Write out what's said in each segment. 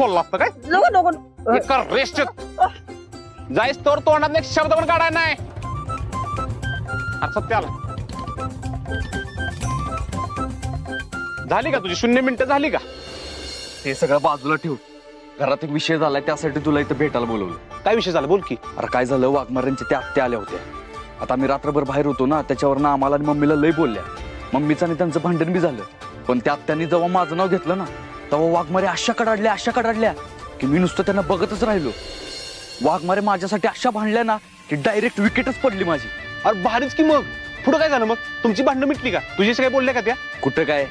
बोलला असतं काय? नको एका रेस्ट जायस तर तोंडात एक शब्द पण काढायला नाही. सत्याला झाली का तुझी 0 मिनिटं झाली का? ते सगळं बाजूला ठेव. घरात एक विषय झालाय, त्यासाठी तुला इथं भेटायला बोलवलं. काय विषय झाला बोल की. अरे काय झालं, वाघमाऱ्यांच्या त्या आत्या आल्या होत्या. आता आम्ही रात्रभर बाहेर होतो ना, त्याच्यावरनं आम्हाला आणि मम्मीला लय बोलल्या. मम्मीचं आणि त्यांचं भांडण बी झालं. पण त्या आत्यांनी जेव्हा माझं नाव घेतलं ना, तेव्हा वाघमारे अशा कडाडल्या की मी नुसतं त्यांना बघतच राहिलो. वाघमारे माझ्यासाठी अशा भांडल्या ना की डायरेक्ट विकेटच पडली माझी. अरे भारीच की. मग पुढे काय झालं? मग तुमची भांडणं मिटली का? तुझ्याशी काय बोलल्या का त्या? कुठं काय,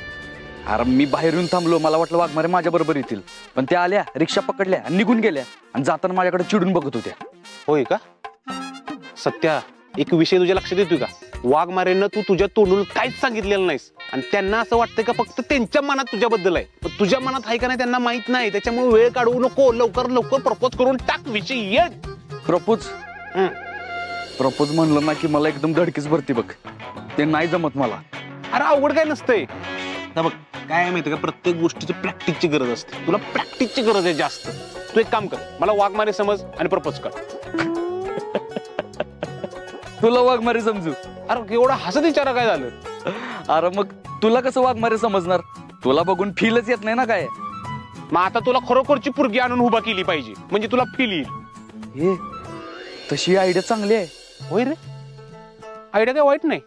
अरे मी बाहेर येऊन थांबलो. मला वाटलं वाघमारे माझ्या बरोबर येतील, पण त्या आल्या, रिक्षा पकडल्या आणि निघून गेल्या. आणि जाताना माझ्याकडे चिडून बघत होत्या. होय का? सत्या, एक विषय तुझ्या लक्षात येतोय का? वाघमारेंना तू तुझ्या तोंडून काहीच सांगितलेलं नाहीस आणि त्यांना असं वाटतंय का फक्त त्यांच्या मनात तुझ्याबद्दल आहे. पण तुझ्या मनात आहे का नाही त्यांना माहित नाही. त्याच्यामुळे वेळ काढवू नको, लवकर प्रपोज करून टाक. विषय ये. प्रपोज म्हणलं ना की मला एकदम धडकीच भरती बघ. ते नाही जमत मला. अरे अवघड काय नसतंय. बघ काय माहिती का, प्रत्येक गोष्टीची प्रॅक्टिसची गरज असते. तुला प्रॅक्टिसची गरज आहे जास्त. तू एक काम कर, मला वाघमारे समज आणि प्रपोज कर. तुला वाघमारे समजू? अरे एवढा हसत विचारा काय झालं? अरे मग तुला कसं वाघमारे समजणार? तुला बघून फीलच येत नाही ना काय. मग आता तुला खरोखरची पुरगी आणून उभा केली पाहिजे, म्हणजे तुला फील येईल. हे तशी आयडिया चांगली आहे. होय रे, आयडिया काय वाईट नाही.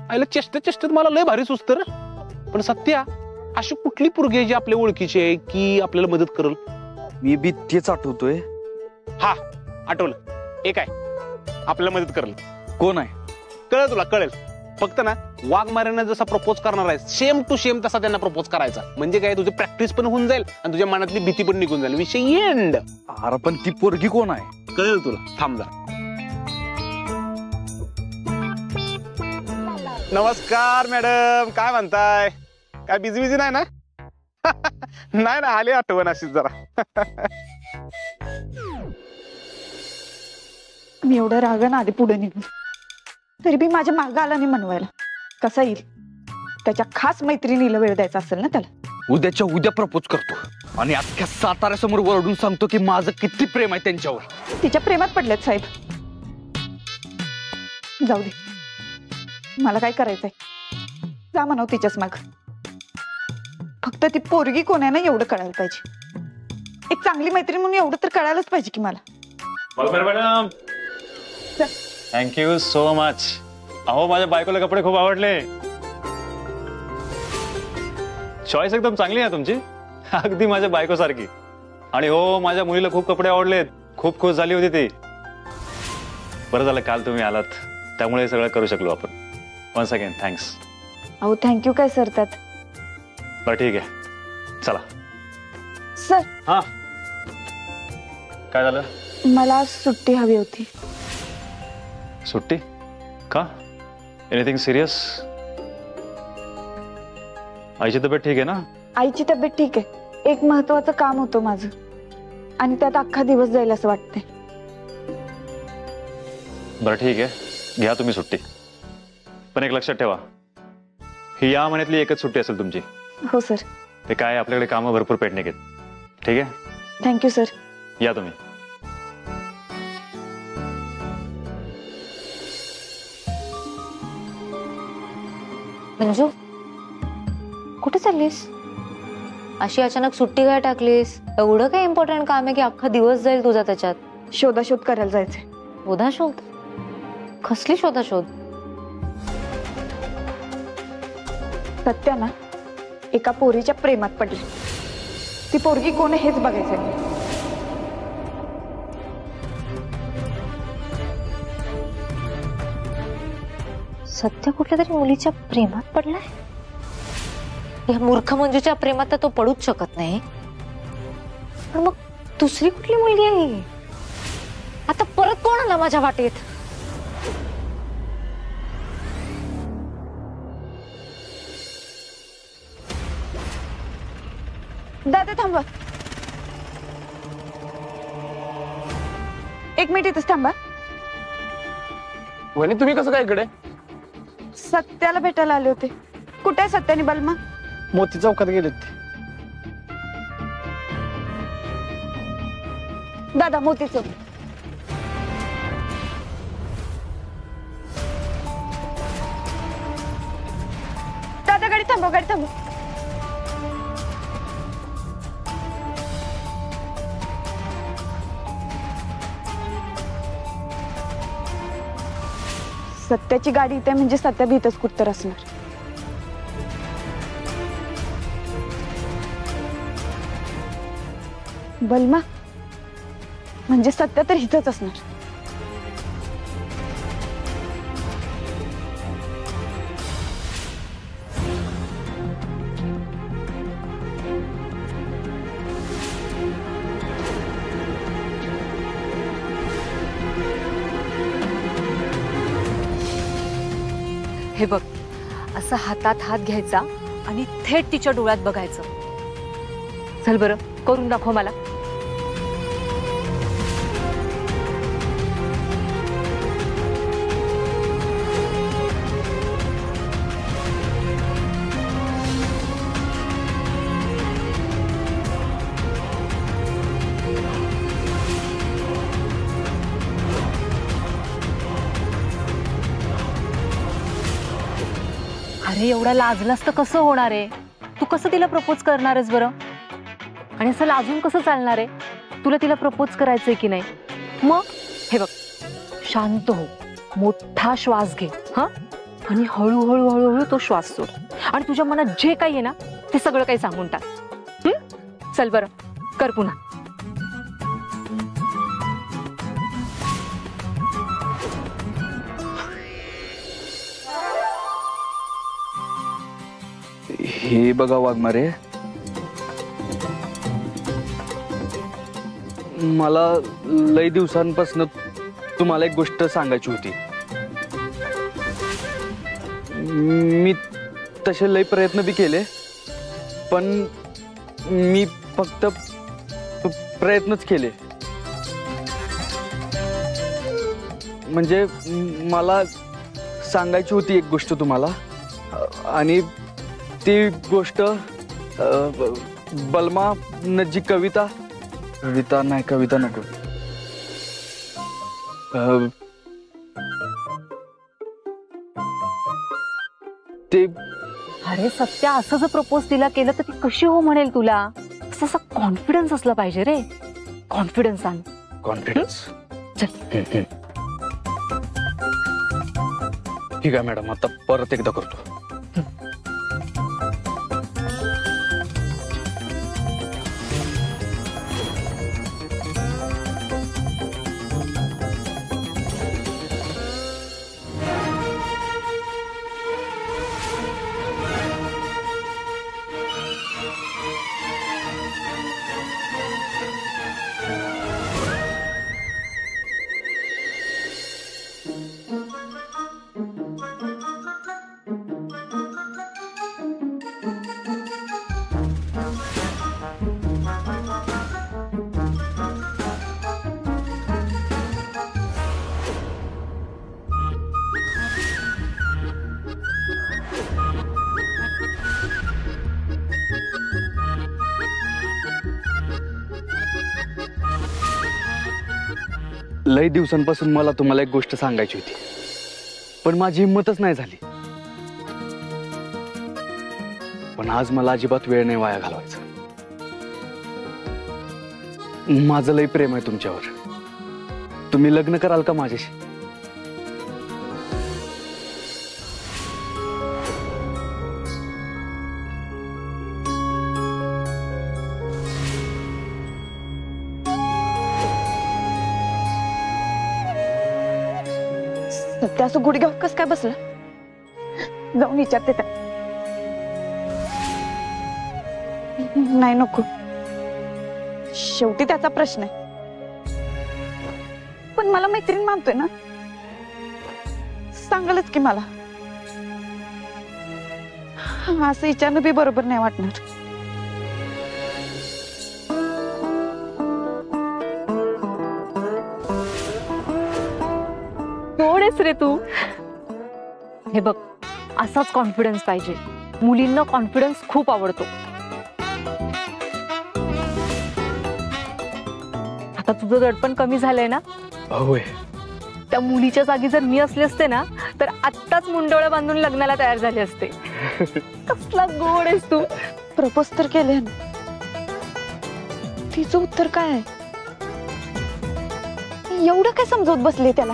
आईला चेष्टेत मला लय भारी सुचत रे. पण सत्या, अशी कुठली पुरगी आहे जी आपल्या ओळखीची आहे की आपल्याला मदत करल? मी बी तेच आठवतोय. हा आठवलं. एक आहे आपल्याला मदत करल. कोण आहे? कळेल तुला, कळेल. फक्त ना वाघमाऱ्यांना जसा प्रपोज करणार आहे सेम टू सेम तसा त्यांना प्रपोज करायचा. म्हणजे काय, तुझी प्रॅक्टिस पण होऊन जाईल आणि तुझ्या मनातली भीती पण निघून जाईल. विषय एंड. अरे पण ती पोरगी कोण आहे? कळेल तुला, थांब जा. नमस्कार मॅडम, काय म्हणताय? काय बिझी नाही ना? नाही ना, आली आठवण अशीच जरा. मी एवढं रागन आधी पुढे निघून, तरी बी माझ्या मागं आला नाही मनवायला. कसा येईल? त्याच्या खास मैत्रिणीला वेळ द्यायचा असेल ना त्याला. उद्याच्या उद्या प्रपोज करतो आणि अख्ख्या साताऱ्यासमोर वरडून सांगतो की माझं किती प्रेम आहे त्यांच्यावर. तिच्या प्रेमात पडलेत साहेब. जाऊ दे, मला काय करायचंय. जा म्हणाव तिच्याच माग. फक्त ती पोरगी कोण आहे ना एवढं कळायला पाहिजे. एक चांगली मैत्रीण म्हणून एवढं तर कळायलाच पाहिजे की मला. Madam, thank you so much. अहो माझ्या बायकोला कपडे खूप आवडले. चॉईस एकदम चांगली आहे तुमची, अगदी माझ्या बायको सारखी. आणि हो, माझ्या मुलीला खूप कपडे आवडलेत. खूप खुश झाली होती ती. बरं झालं काल तुम्ही आलात, त्यामुळे सगळं करू शकलो आपण. Once again thanks. अहो थँक्यू काय सर त्यात. बरं ठीक आहे, चला. सर, हा काय झालं? मला आज सुट्टी हवी होती. सुट्टी का? Anything serious? आईची तब्येत ठीक आहे ना? आईची तब्येत ठीक आहे. एक महत्वाचं काम होतं माझं आणि त्यात अख्खा दिवस जाईल असं वाटतंय. बरं ठीक आहे, घ्या तुम्ही सुट्टी. पण एक लक्षात ठेवा, ही या महिन्यातली एकच सुट्टी असेल तुमची. हो सर. ते काय, आपल्याकडे कामं भरपूर पेंडिंग आहेत. ठीक आहे, थँक्यू सर. या तुम्ही. मंजू, कुठे चाललीस? अशी अचानक सुट्टी काय टाकलीस? एवढं काय इम्पॉर्टंट काम आहे की अख्खा दिवस जाईल तुझा त्याच्यात? शोधाशोध करायला जायचंय. शोधाशोध? कसली शोधाशोध? सत्या ना एका पोरीच्या प्रेमात पडली. ती पोरगी कोण आहे हेच बघायचंय. सत्य कुठल्या तरी मुलीच्या प्रेमात पडलाय? या मूर्ख मंजूच्या प्रेमात तर तो पडूच शकत नाही. पण मग दुसरी कुठली मुलगी आहे? आता परत कोण आला माझ्या वाटेत? दादा थांबा, एक मिनिट इथंच थांबा. वहिनी तुम्ही कसं काय इकडे? सत्याला भेटायला आले होते. कुठे आहे सत्यानी बलमा? मोती चौकात गेलेत. दादा मोतीचं. दादा गाडी थांबव, गाडी थांबव. सत्याची गाडी इथे म्हणजे सत्या भीतच कुठतर असणार. बलमा म्हणजे सत्य तर इथंच असणार. हे बघ, असं हातात हात घ्यायचा आणि थेट तिच्या डोळ्यात बघायचं. चल बरं, करून दाखव मला. अरे एवढा लाजलास तर कसं होणार आहे? तू कसं तिला प्रपोज करणार आहेस बरं? आणि असं लाजून कसं चालणार आहे? तुला तिला प्रपोज करायचंय की नाही? मग हे बघ, शांत हो, मोठा श्वास घे हा, आणि हळूहळू हळूहळू तो श्वास सोड, आणि तुझ्या मनात जे काही आहे ना ते सगळं काही सांगून टाक. चल बरं, कर पुन्हा. हे बघा वाघमारे, मला लई दिवसांपासून तुम्हाला एक गोष्ट सांगायची होती. मी तसे लई प्रयत्न बी केले, पण मी फक्त प्रयत्नच केले. म्हणजे मला सांगायची होती एक गोष्ट तुम्हाला, आणि ती गोष्ट बलमा जी कविता नको. ते अरे सत्या, असं जर प्रपोज तिला केलं तर ती कशी हो म्हणेल तुला? असा कॉन्फिडन्स असला पाहिजे रे, कॉन्फिडन्स आण. कॉन्फिडन्स. चल. ठीक आहे मॅडम, आता परत एकदा करतो. लई दिवसांपासून मला तुम्हाला एक गोष्ट सांगायची होती, पण माझी हिंमतच नाही झाली. पण आज मला अजिबात वेळ नाही वाया घालवायचा. माझं लई प्रेम आहे तुमच्यावर. तुम्ही लग्न कराल का माझ्याशी? सत्या असं गुडघ्यावर कस काय बसला? जाऊन विचारते त्या. नाही नको, शेवटी त्याचा प्रश्न आहे. पण मला मैत्रीण मानतोय ना, सांगालच की मला. असं विचारणं बी बरोबर नाही वाटणार. कोण रे तू? हे बघ, असाच कॉन्फिडन्स पाहिजे. मुलींना कॉन्फिडन्स खूप आवडतो. आता तुझं दडपण कमी झालंय ना? होय. त्या मुलीच्या जागी जर मी असले असते ना तर आत्ताच मुंडोळ्या बांधून लग्नाला तयार झाले असते. कसला गोड आहेस तू. प्रपोज तर केले ना, तिचं उत्तर काय आहे? एवढं काय समजवत बसले त्याला?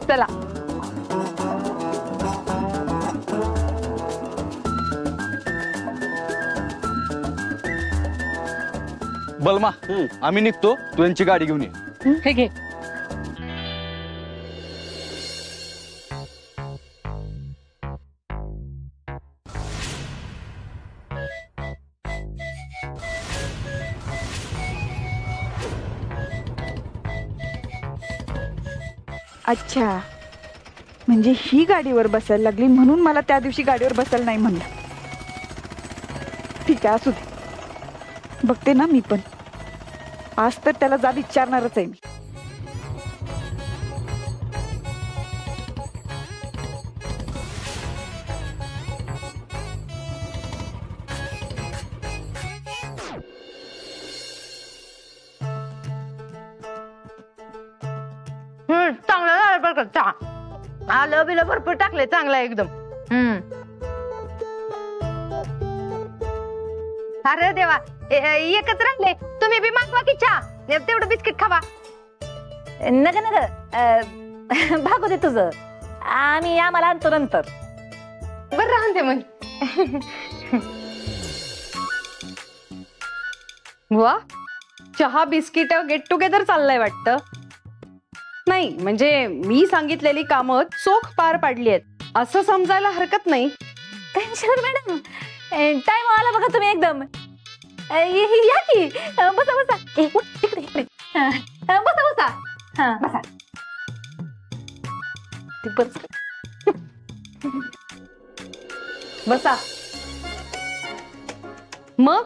चला. बलमा, आम्ही निघतो, तू यांची गाडी घेऊन ये. हे घे. अच्छा, म्हणजे ही गाडीवर बसायला लागली म्हणून मला त्या दिवशी गाडीवर बसायला नाही म्हणलं. ठीक आहे, असू दे. बघते ना मी पण. आज तर त्याला जा विचारणारच आहे मी. चांगला झाला बरं का चहा. आलं बिलं भरपूर टाकले, चांगला एकदम. अरे देवा, एकच राहिले. तुम्ही बी मागवा की चहा, तेवढं बिस्किट खावा. नग नग भागू दे तुझं, आम्हाला आणतो नंतर. बरं राहून दे मग. वा, चहा बिस्किट गेट टुगेदर चाललंय वाटतं. नाही म्हणजे मी सांगितलेली कामं चोख पार पाडली आहेत असं समजायला हरकत नाही. मॅडम, टाइम आला बघा तुम्ही एकदम. या की, बसा बसा. इकडे इकडे बसा बसा. हा बसा. बसा. मग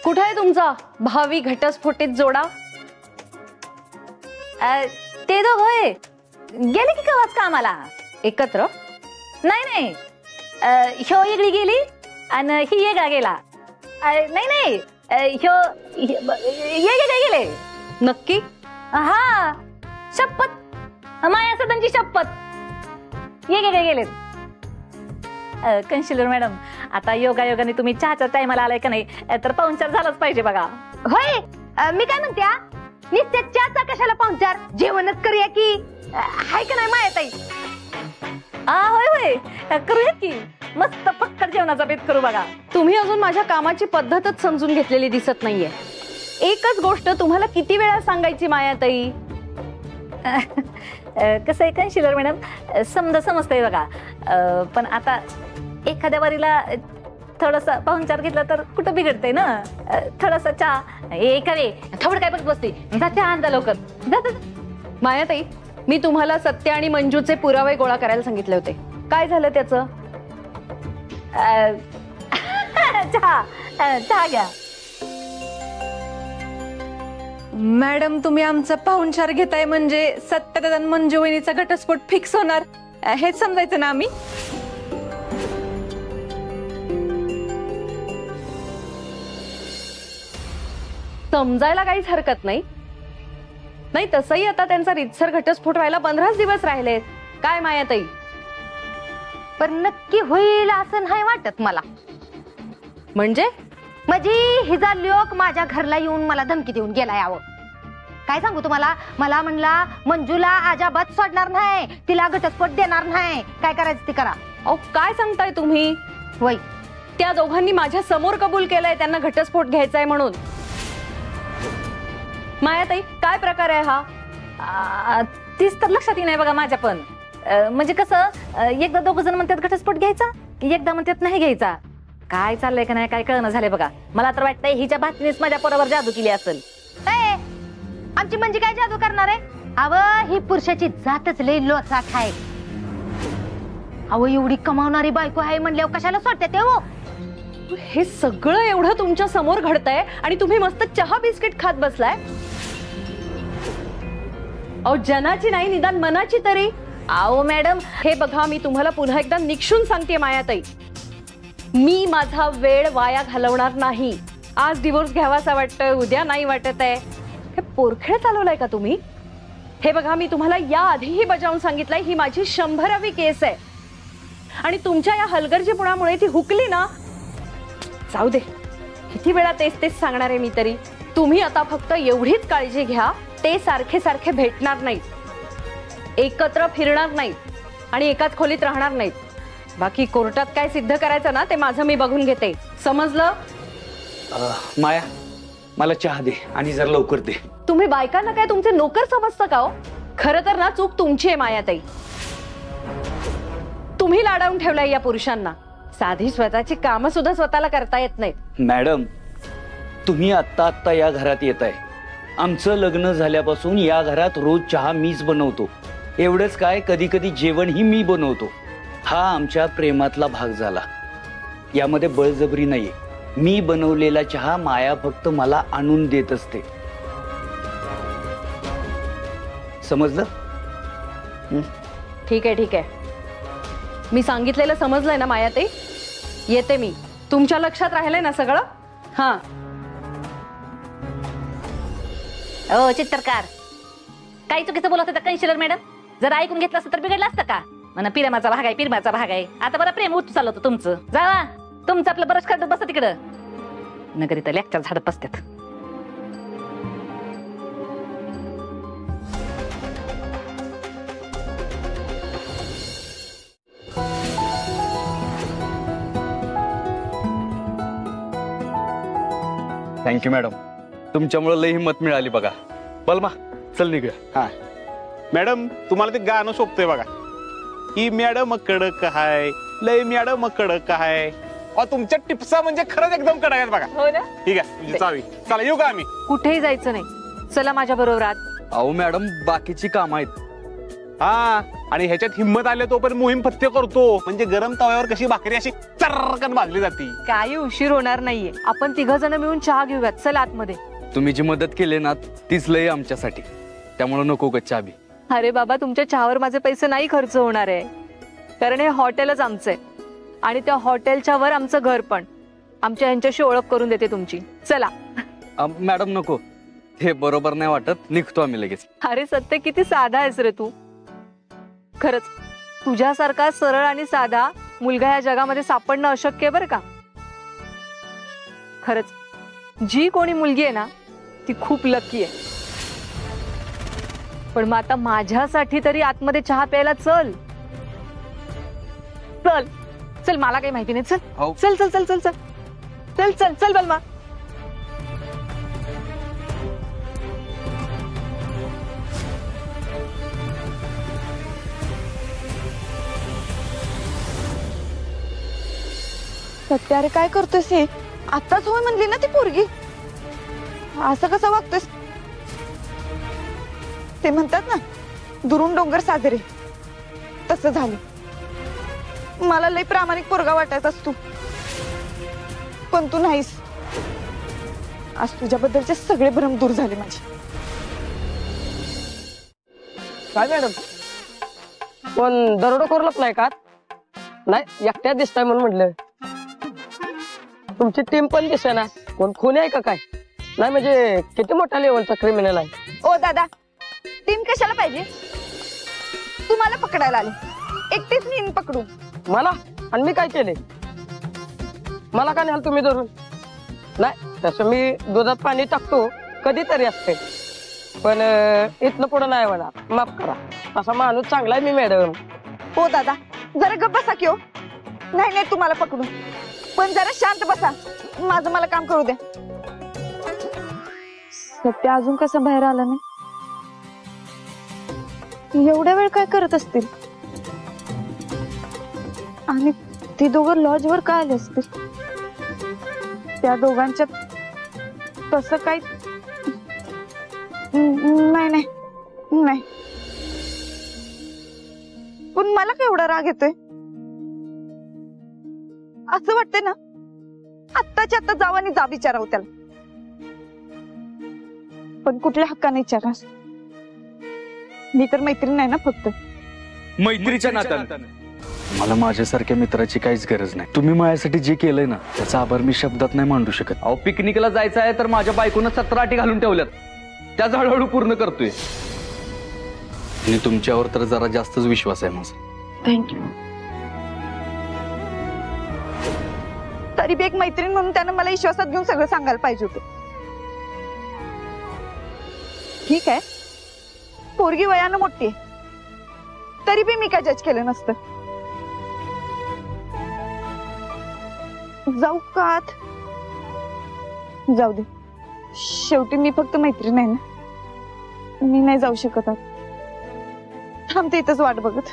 कुठे आहे तुमचा भावी घटस्फोटित जोडा? ते दोघ होय, गेले की कवाच कामाला एकत्र? नाही नाही, ह्यो इकडे गेली आणि ही येगा गेला. नाही नाही, ह्यो ये गेले. नक्की? हा, शपथ, माया सदांची शपथ. ये गेलेत. कन्सिलर मॅडम, आता योगायोगाने तुम्ही चहाच्या टायमाला आलाय का नाही, तर पाहुणचार झालाच पाहिजे बघा. होय, मी काय म्हणते, नित्य चहाचा कशाला पाहुणचार, जेवणच करूया की. हाय का नाही मायाताई? होय होय, करूया की. मस्त फक्कड जेवणाचा बेत करू बघा. तुम्ही अजून माझ्या कामाची पद्धतच समजून घेतलेली दिसत नाहीये. एकच गोष्ट तुम्हाला किती वेळा सांगायची मायाताई? कसं आहे कन्सिलर मॅडम, समजतंय बघा. पण आता एखाद्या वारीला थोडस पाहुणचार घेतला तर कुठं बिघडतंय ना. थोडासा चहा एका वे थोडं काय बघत बसते. जा चहा आणता लवकर. जा. मायाताई, मी तुम्हाला सत्य आणि मंजूचे पुरावे गोळा करायला सांगितले होते. काय झालं त्याचं? चहा घ्या. मॅडम, तुम्ही आमचा पाहुणचार घेताय म्हणजे सत्यदादा मंजू वहिनीचा घटस्फोट फिक्स होणार हेच समजायचं ना आम्ही? समजायला काहीच हरकत नाही. नाही तसंही आता त्यांचा रितसर घटस्फोट व्हायला 15 दिवस राहिले. काय मायाताई? पण नक्की होईल असं नाही वाटत मला. म्हणजे हिचा लोक माझ्या घरला येऊन मला धमकी देऊन गेला. यावं काय सांगू तुम्हाला. मला म्हणला मंजूला अजाबात सोडणार नाही, तिला घटस्फोट देणार नाही, काय करायचं ते करा. अहो काय सांगताय तुम्ही? वय त्या दोघांनी माझ्या समोर कबूल केलंय त्यांना घटस्फोट घ्यायचाय म्हणून. मायाताई, काय प्रकार आहे हा? तीच तर लक्षात नाही बघा माझ्या पण. म्हणजे कसं, एकदा दोघ जण म्हणतात घटस्फोट घ्यायचा, एकदा म्हणतात नाही घ्यायचा. काय चाललंय का नाही काय कळणं झालंय बघा. मला तर वाटतंय हिच्या बातमीनेच माझ्या पोरावर जादू केली असेल. आमची म्हणजे काय जादू करणार आहे? अव ही पुरुषाची जातच लय लोचाट आहे. अहो एवढी कमावणारी बायको आहे म्हणल्यावर कशाला सोडते ते हो. हे सगळं एवढं तुमच्या समोर घडतंय आणि तुम्ही मस्त चहा बिस्किट खात बसलाय. अहो जनाची नाही निदान मनाची तरी. आओ मॅडम, हे बघा मी तुम्हाला पुन्हा एकदा निक्षून सांगते मायाताई, मी माझा वेळ वाया घालवणार नाही. आज डिवोर्स घ्यावासा वाटतोय, उद्या नाही वाटत आहे. हे पोरखेळ चालवलंय का तुम्ही? हे बघा मी तुम्हाला या आधीही बजावून सांगितलंय, ही माझी 100वी केस आहे आणि तुमच्या या हलगर्जीपणामुळे ती हुकली ना. जाऊ दे, किती वेळा तेच तेच सांगणार आहे मी तरी. तुम्ही आता फक्त एवढीच काळजी घ्या, ते सारखे सारखे भेटणार नाहीत, एकत्र फिरणार नाहीत आणि एकाच खोलीत राहणार नाहीत. बाकी कोर्टात काय सिद्ध करायचं ना ते माझं मी बघून घेते, समजलं? माया, मला चहा दे आणि जरा लवकर दे. तुम्ही बायकांना काय तुमचे नोकर समजता का हो? खरं तर ना चूक तुमची आहे मायाताई. तुम्ही लाडावून ठेवलाय या पुरुषांना. साधी स्वतःची कामं सुद्धा स्वतःला करता येत नाहीत. मॅडम, तुम्ही आत्ता आत्ता या घरात येत आहे. आमचं लग्न झाल्यापासून या घरात रोज चहा मीच बनवतो. एवढंच काय, कधी कधी जेवणही मी बनवतो. हा आमच्या प्रेमातला भाग झाला. यामध्ये बळजबरी नाहीये. मी बनवलेला चहा माया फक्त मला आणून देत असते. समजलं? ठीक आहे ठीक आहे, मी सांगितलेलं समजलंय ना मायाताई? येते मी. तुमच्या लक्षात राहिलंय ना सगळं? हा. ओ चित्रकार, काही चुकीचं बोलत होता कन्सिलर मॅडम? जर ऐकून घेतलं असतं तर बिघडलं असतं का? म्हणा पिरमाचा भाग आहे, पिरमाचा भाग आहे. आता बरं प्रेम उतू चाललं होतं तुमचं. जावा तुमचं आपलं बरंच करत बसत तिकडं. नगर इथं लेक्चर झाडत बसतात. थँक्यू मॅडम, तुमच्यामुळे लई हिंमत मिळाली बघा. बलमा, चल निघूया. हा मॅडम, तुम्हाला ते गाणं शोभतंय बघा. ही मॅडम कडक हाय, लय मॅडम कडक हाय. तुमच्या टिप्सा म्हणजे खरंच एकदम कडक आहेत बघा. हो ना? ठीक आहे, तुमची चावी. चला येऊ का आम्ही? कुठेही जायचं नाही, चला माझ्या बरोबर आत. अहो मॅडम, बाकीची कामं आहेत. हा, आणि ह्याच्यात हिंमत आले तो पण मोहीम फत्ते करतो. म्हणजे गरम तव्यावर कशी भाकरी अशी चर्रकन भाजली जाती. काही उशीर होणार नाहीये. आपण 3 जण मिळून चहा घेऊयात. चल आतमध्ये. तुम्ही जी मदत केली ना तीच लई आमच्यासाठी. त्यामुळे नको कच्चा बी. अरे बाबा, तुमच्या चहावर माझे पैसे नाही खर्च होणार आहे, कारण हे हॉटेलच आमचं आहे आणि त्या हॉटेलच्या वर आमचं घर पण. आमच्या यांच्याशी ओळख करून देते तुमची. चला. मॅडम नको, हे बरोबर नाही वाटत. निघतो आम्ही लगेच. अरे सत्य, किती साधा आहेस रे तू. खरंच तुझ्यासारखा सरळ आणि साधा मुलगा या जगामध्ये सापडणं अशक्य आहे बरं का. खरंच जी कोणी मुलगी आहे ना ती खूप लकी आहे. पण मग आता माझ्यासाठी तरी आतमध्ये चहा प्यायला चल. चल चल, मला काही माहिती नाही. चल हो. चल चल चल चल चल चल चल चल बलमा. सत्या, अरे काय करतोयस हे? आताच होय म्हणली ना ती पोरगी. असं कसं वागतोयस? ते म्हणतात ना, दुरून डोंगर साजरे, तसं झालं. मला लई प्रामाणिक पोरगा वाटायचास तू, पण तू नाहीस. आज तुझ्याबद्दलचे सगळे भ्रम दूर झाले माझे. काय मॅडम, पण दरोडेखोर लपलाय का? नाही, एकट्या दिसताय म्हणून म्हटलं. तुमची टीम पण दिसे ना. कोण खून आहे का काय? नाही म्हणजे किती मोठ्या लेवलचा क्रिमिनल आहे. ओ दादा, टीम कशाला पाहिजे? तुम्हाला पकडायला आले, एकटीच नेहमी पकडू. मला? आणि मी काय केले? मला का न्याल तुम्ही धरून? नाही, तसं मी दुधात पाणी टाकतो कधीतरी असते, पण इथनं पुढं नाही म्हणा. माफ करा, असा माणूस चांगला आहे मी मॅडम. ओ दादा, जरा गप्प बसा की हो. नाही नाही तुम्हाला पकडू, पण जरा शांत बसा. माझं मला काम करू द्या. सत्य अजून कसं बाहेर आला नाही? एवढ्या वेळ काय करत असतील? आणि ती दोघं लॉजवर काय आले असतील? त्या दोघांच्या तसं काय? नाही नाही नाही. पण मला केवढा राग येतोय. असं वाटतंय ना आत्ताच्या आत्ता जावं आणि जा विचारावं त्याला. पण कुठल्या हक्काने विचारणार? मी तर मैत्रीण नाही ना फक्त. मैत्रीच्या नात्यानं मला माझ्यासारख्या मित्राची काहीच गरज नाही. तुम्ही माझ्यासाठी जे केलंय ना त्याचा आभार मी शब्दात नाही मांडू शकत. अहो पिकनिकला जायचं आहे तर माझ्या बायकोनं 17 अटी घालून ठेवल्यात, त्याच हळूहळू पूर्ण करतोय. आणि तुमच्यावर तर जरा जास्तच विश्वास आहे माझा. थँक्यू. तरी बी एक मैत्रीण म्हणून त्यानं मला विश्वासात घेऊन सगळं सांगायला पाहिजे होतं. ठीक आहे, पोरगी वयानं मोठी आहे, तरी बी मी काय जज केलं नसतं. जाऊ का आत? जाऊ दे, शेवटी मी फक्त मैत्रीण आहे ना. मी नाही जाऊ शकत आत. थांबते इथंच वाट बघत.